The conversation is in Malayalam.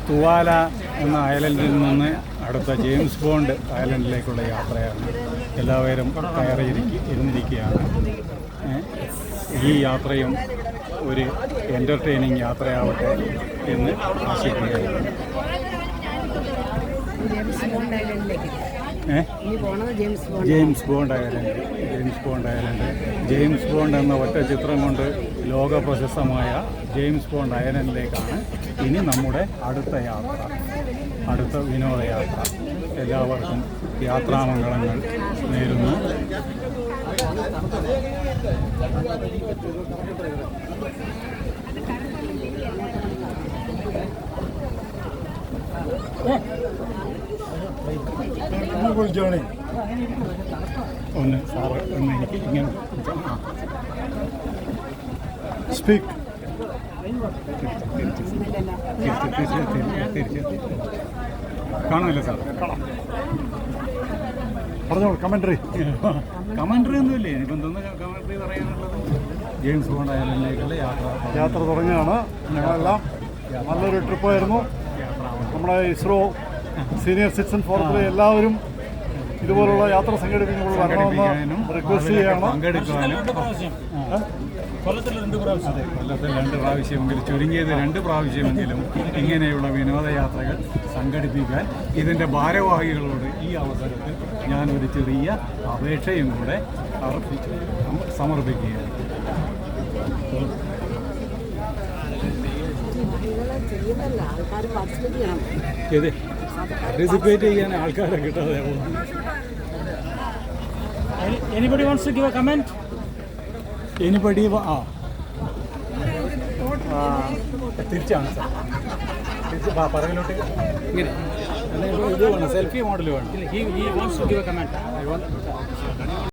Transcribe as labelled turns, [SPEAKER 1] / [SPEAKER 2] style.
[SPEAKER 1] തുവാല എന്ന ഐലൻഡിൽ നിന്ന് അടുത്ത ജെയിംസ് ബോണ്ട് ഐലൻഡിലേക്കുള്ള യാത്രയാണ്. എല്ലാവരും ഇരുന്നിരിക്കുകയാണ്. ഈ യാത്രയും ഒരു എൻ്റർടൈനിങ് യാത്രയാവട്ടെ എന്ന് ആശിക്കുകയാണ്. James Bond Island. James Bond എന്ന ഒറ്റ ചിത്രം കൊണ്ട് ലോക പ്രശസ്തമായ ജെയിംസ് ബോണ്ട് ഐലൻഡിലേക്കാണ് ഇനി നമ്മുടെ അടുത്ത യാത്ര, അടുത്ത വിനോദയാത്ര. എല്ലാവർക്കും യാത്രാമംഗളങ്ങൾ നേരുന്നു. ഒന്ന് സാറ് ഒന്ന് എനിക്ക് ഇങ്ങനെ സ്പീക്ക് കാണുമല്ലോ സാർ? പറഞ്ഞോളൂ. കമൻട്രി ഒന്നുമില്ലേ? ഇനിയിപ്പം എന്തോന്ന് കമൻട്രി പറയാനുള്ളത്? ജെയിംസ് ബോണ്ട് ഐലൻഡിലേക്കുള്ള യാത്ര തുടങ്ങിയാണ്. ഞങ്ങളെല്ലാം നല്ലൊരു ട്രിപ്പായിരുന്നു. നമ്മുടെ ഇസ്രോ സീനിയർ സിറ്റിസൺ ഫോറത്തിലെ എല്ലാവരും ഇതുപോലുള്ള യാത്ര സംഘടിപ്പിക്കുമ്പോൾ വരണമെന്ന് റിക്വസ്റ്റ് ചെയ്യാണ്. പങ്കെടുക്കാനും കൊല്ലത്തിൽ 2 പ്രാവശ്യമെങ്കിലും, ചുരുങ്ങിയത് 2 പ്രാവശ്യമെങ്കിലും ഇങ്ങനെയുള്ള വിനോദയാത്രകൾ സംഘടിപ്പിക്കാൻ ഇതിൻ്റെ ഭാരവാഹികളോട് ഈ അവസരത്തിൽ ഞാനൊരു ചെറിയ അപേക്ഷയും കൂടെ സമർപ്പിക്കുകയാണ്. പാർട്ടിസിപ്പേറ്റ് ചെയ്യാൻ ആൾക്കാരെ കിട്ടാതെ. Anybody wants to give a comment? Anybody? തിരിച്ചാണ് സാർ. പറകിലോട്ട് ഇങ്ങനെ ഇത് വേണം, സെൽഫി മോഡൽ വേണം. He wants to give a comment.